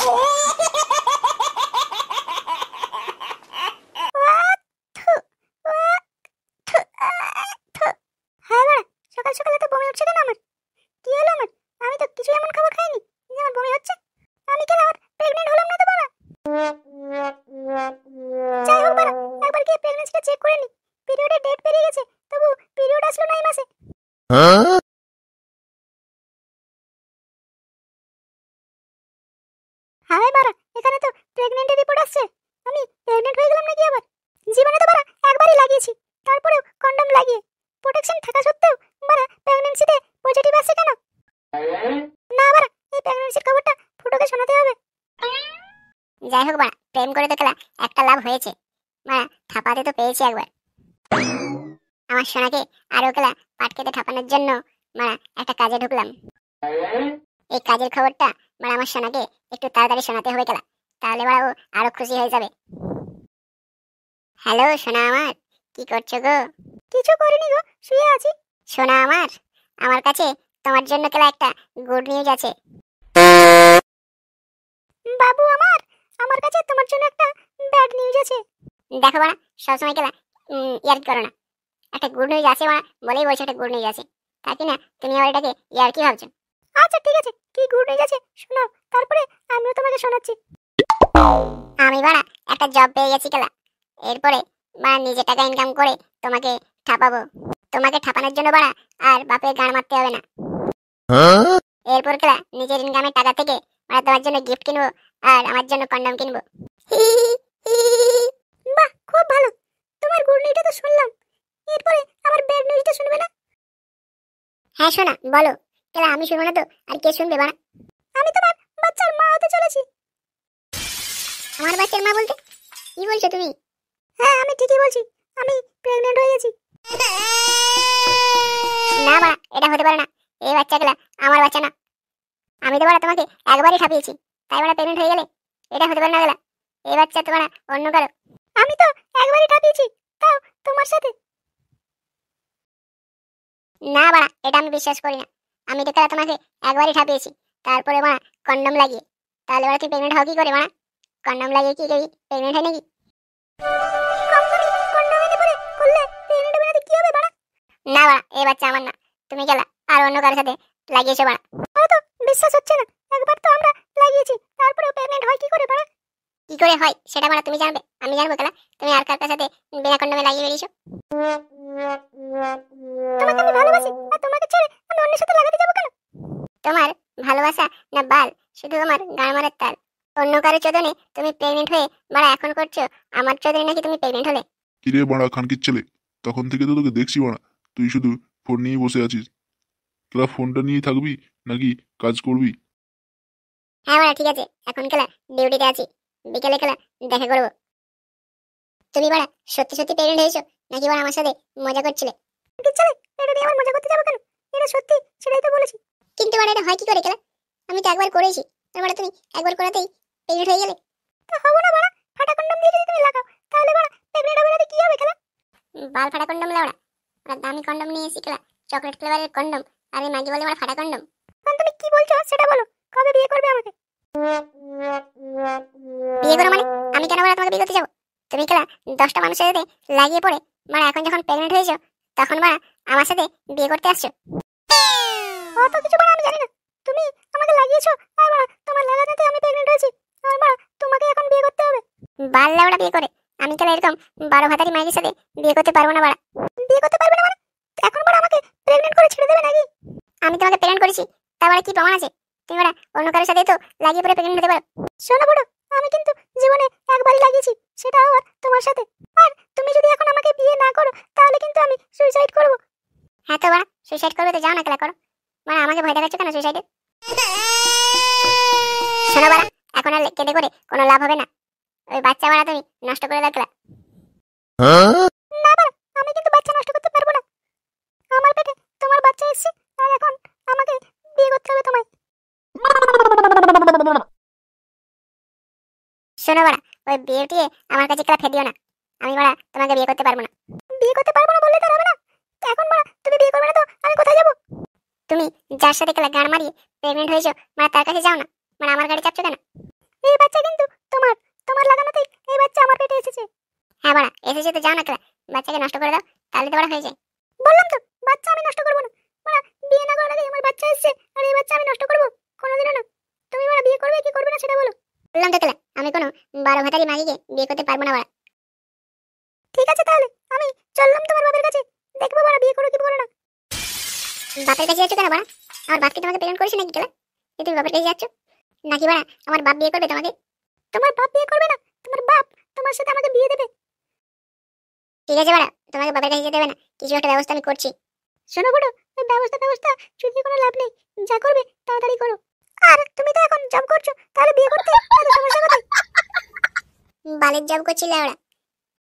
হ্যাঁ বাড়া, সকাল সকালে তো বমি উঠছে কেন আমার? কি হলো আমার? আমি তো কিছু এমন খাবার খাইনি যে আমার বমি হচ্ছে। আমি কেন আবার প্রেগনেন্ট হলাম না তো বাড়া? যাই হোক বাড়া, একবার গিয়ে প্রেগন্যান্সিটা চেক করে নি। পিরিয়ডের ডেট পেরিয়ে গেছে, তবু পিরিয়ড আসলো না এই মাসে। হ্যাঁ বাড়া, এখানে তো প্রেগন্যান্টের রিপোর্ট আসছে। আমি প্রেগন্যান্ট হয়ে গেলাম নাকি আবার? জীবনে তো বাড়া একবারই লাগিয়েছি, তারপরেও কন্ডম লাগিয়ে প্রোটেকশন থাকা সত্ত্বেও বাড়া প্রেগন্যান্সিতে পজিটিভ আসছে কেন? না বাড়া, এই প্রেগন্যান্সির খবরটা ফুটোকে শোনাতে হবে। যাই হোক বাড়া, প্রেম করে তো খেলা একটা লাভ হয়েছে। বাড়া থাপাতে তো পেয়েছি একবার। আমার সোনাকে আরো খেলা পাট কেটে ঠাপানোর জন্য বাড়া একটা কাজে ঢুকলাম। এই কাজের খবরটা বাড়া আমার সোনাকে একটু তাড়াতাড়ি শোনাতে হবে খেলা, তাহলে বাড়া ও আরো খুশি হয়ে যাবে। হ্যালো সোনা আমার, কি করছো গো? কিছু করিনি গো, শুয়ে আছি। সোনা আমার, আমার কাছে তোমার জন্য খেলা একটা গুড নিউজ আছে। বাবু আমার, আমার কাছে তোমার জন্য একটা ব্যাড নিউজ আছে। দেখো বাড়া, সবসময় খেলা ইয়ার করো না। একটা গুড নিউজ আছে বাড়া, বলেই বলছো একটা গুড নিউজ আছে, তাই না? তুমি আবার এটাকে ইয়ার কি ভাবছো? আচ্ছা ঠিক আছে, কি গুড নিউজ আছে শোনাও, তারপরে আমিও তোমাকে শোনাচ্ছি। আমি বাড়া একটা জব পেয়ে গেছি খেলা। এরপরে বাড়া নিজে টাকা ইনকাম করে তোমাকে ঠাপাবো। তোমাকে ঠাপানোর জন্য বাড়া আর বাপের গান মারতে হবে না। এরপর খেলা নিজের ইনকামের টাকা থেকে বাড়া তোমার জন্য গিফট কিনবো আর আমার জন্য কন্ডম কিনবো। বাহ, খুব ভালো। তোমার গুড নিউজটা তো শুনলাম, এরপরে আমার ব্যাড নিউজটা শুনবে না? হ্যাঁ শোনা, বলো। খেলা আমি শুনবো না তো আর কে শুনবে বাড়া? আমি তোমার বাচ্চার মা হতে চলেছি। আমার বাচ্চার মা বলতে কি বলছো তুমি? হ্যাঁ আমি ঠিকই বলছি, আমি প্রেগন্যান্ট হয়ে গেছি। না বাড়া, এটা হতে পারে না। এই বাচ্চাগুলা আমার বাচ্চা না। আমি তো বাড়া তোমাকে একবারই ঠাপিয়েছি, তাই বাড়া প্রেগন্যান্ট হয়ে গেলে? এটা হতে পারে না গেলা, এই বাচ্চা তোমার অন্য কারো। আমি তো একবারই ঠাপিয়েছি, তাও তোমার সাথে। না বাড়া, এটা আমি বিশ্বাস করি না। আমি তো খেলা তোমাকে একবারই ঠাপিয়েছি, তারপরে বাড়া কন্ডম লাগিয়ে। তাহলে বাড়া তুই প্রেগন্যান্ট হও কি করে বাড়া? কন্ডম লাগিয়ে কি করি প্রেগন্যান্ট হয় নাকি? না বাড়া, এই বাচ্চা আমার না। তুমি গেলা আর অন্য কারোর সাথে লাগিয়েছো বাড়া। তো বিশ্বাস হচ্ছে না, একবার তো আমরা লাগিয়েছি, তারপরেও প্রেগন্যান্ট হয় কি করে বাড়া? কি করে হয় সেটা বাড়া তুমি জানবে, আমি জানবো কেলা? তুমি আর কার সাথে বিনা কন্ডমে লাগিয়ে বেরিয়েছো? তোমাকে আমি ভালোবাসি, আর তোমাকে ছেড়ে আমি অন্যের সাথে লাগাতে যাব কেন? তোমার ভালোবাসা না বাল শুধু আমার গান মারার তাল। অন্য কারো চোদনে তুমি প্রেগন্যান্ট হয়ে বাড়া এখন করছো আমার চোদনে নাকি তুমি প্রেগন্যান্ট হলে? কিরে বাড়া খানকির ছেলে, তখন থেকে তো তোকে দেখছি বাড়া, তুই শুধু ফোন নিয়েই বসে আছিস। তোরা ফোনটা নিয়েই থাকবি নাকি কাজ করবি? হ্যাঁ বাড়া ঠিক আছে, এখন খেলা ডিউটিতে আছি, বিকেলে খেলা দেখা করবো। তুমি বাড়া সত্যি সত্যি প্রেগন্যান্ট হয়েছো নাকি বাড়া আমার সাথে মজা করছিলে? চলে, এটা দিয়ে আমার মজা করতে যাবো কেন? এটা সত্যি, সেটাই তো বলেছি। কিন্তু বাড়া এটা হয় কি করে খেলা? আমি তো একবার করেছি, তার মানে তুমি একবার করাতেই প্রেগন্যান্ট হয়ে গেলে? তা হবো না বাড়া, ফাটা কন্ডম দিয়ে যদি তুমি লাগাও তাহলে বাড়া প্রেগন্যান্ট হবে না কি হবে খেলা? বাল ফাটা কন্ডম লাউড়া, ওরা দামি কন্ডম নিয়ে এসেছি খেলা, চকলেট ফ্লেভারের কন্ডম, আর এই মাগি বলে ওরা ফাটা কন্ডম। তুমি কি বলছো সেটা বলো, কবে বিয়ে করবে আমাকে? বিয়ে করো মানে? আমি কেন বাড়া তোমাকে বিয়ে করতে যাবো? তুমি খেলা 10টা মানুষের সাথে লাগিয়ে পড়ে মানে এখন যখন প্রেগন্যান্ট হয়েছো তখন বাড়া আমার সাথে বিয়ে করতে আসছো? অত কিছু বাড়া আমি জানি না। তুমি আমাকে লাগিয়েছো আর বাড়া তোমার লাগাতে আমি প্রেগন্যান্ট হয়েছি, আর বাড়া তোমাকে এখন বিয়ে করতে হবে। বাল লাউড়া বিয়ে করে? আমি খেলা এরকম 12 ভাতারি মাইয়ের সাথে বিয়ে করতে পারবো না বাড়া। বিয়ে করতে পারবে না মানে? এখন বাড়া আমাকে প্রেগন্যান্ট করে ছেড়ে দেবে নাকি? আমি তোমাকে প্রেগন্যান্ট করেছি, তা বাড়া কি প্রমাণ আছে? তুমি বাড়া অন্য কারোর সাথে তো লাগিয়ে পড়ে প্রেগন্যান্ট হতে পারো। শোনো বড়, আমি কিন্তু জীবনে একবারই লাগিয়েছি, সেটা আবার তোমার সাথে। আর তুমি যদি এখন আমাকে বিয়ে না করো তাহলে কিন্তু আমি সুইসাইড করব। হ্যাঁ তো বাড়া, সুইসাইড করবে তো যাও না খেলা করো, মানে আমাকে ভয় দেখাচ্ছ কেন সুইসাইডে? শোনো বাড়া, এখন আর কেঁদে করে কোনো লাভ হবে না, ওই বাচ্চা বাড়া তুমি নষ্ট করে দাও খেলা। না বাড়া, আমি কিন্তু বাচ্চা নষ্ট করতে পারবো না। আমার পেটে তোমার বাচ্চা এসেছে, আর এখন আমাকে বিয়ে করতে হবে তোমায়। শোনো বাড়া, ওই বিয়ে টিয়ে আমার কাছে খেলা ফেদিও না, আমি বাড়া তোমাকে বিয়ে করতে পারবো না। বিয়ে করতে পারবো না বললে তো হবে না, এখন বাড়া তুমি বিয়ে করবে না তো আমি কোথায় যাব? তুমি যার সাথে খেলা গান মারিয়ে প্রেগন্যান্ট হয়েছো মানে তার কাছে যাও না, মানে আমার গাড়ি চাপছো কেন? এসেছে তো যাও না কেলা, বাচ্চাকে নষ্ট করে দাও, তাহলে তো বড় হয়ে যায়। বললাম তো বাচ্চা আমি নষ্ট করবো না, ওরা বিয়ে না করার আগে আমার বাচ্চা এসেছে আর এই বাচ্চা আমি নষ্ট করবো? কোনোদিনও না। তুমি ওরা বিয়ে করবে কি করবে না সেটা বলো। বললাম তো কেলা, আমি কোনো 12 ভাতারি মাগিকে বিয়ে করতে পারবো না বাড়া। ঠিক আছে তাহলে আমি চললাম তোমার বাপের কাছে, দেখবো বাড়া বিয়ে করো কি করো না। বাপের কাছে যাচ্ছ কেন বাড়া? আমার বাপ কি তোমাকে প্রেরণ করেছে নাকি কেলা যে তুমি বাপের কাছে যাচ্ছ? নাকি বাড়া আমার বাপ বিয়ে করবে তোমাকে? তোমার বাপ বিয়ে করবে না, তোমার বাপ তোমার সাথে আমাকে বিয়ে দেবে। ঠিক আছে বাড়া, তোমাকে বাপের কাছে যেতে হবে না, কিছু একটা ব্যবস্থা আমি করছি। শোনো বড়, ওই ব্যবস্থা চুরিয়ে কোনো লাভ নেই, যা করবে তাড়াতাড়ি করো। আর তুমি তো এখন জব করছো, তাহলে বিয়ে করতে এত সমস্যা কোথায়? বালের জব করছিলে ওরা,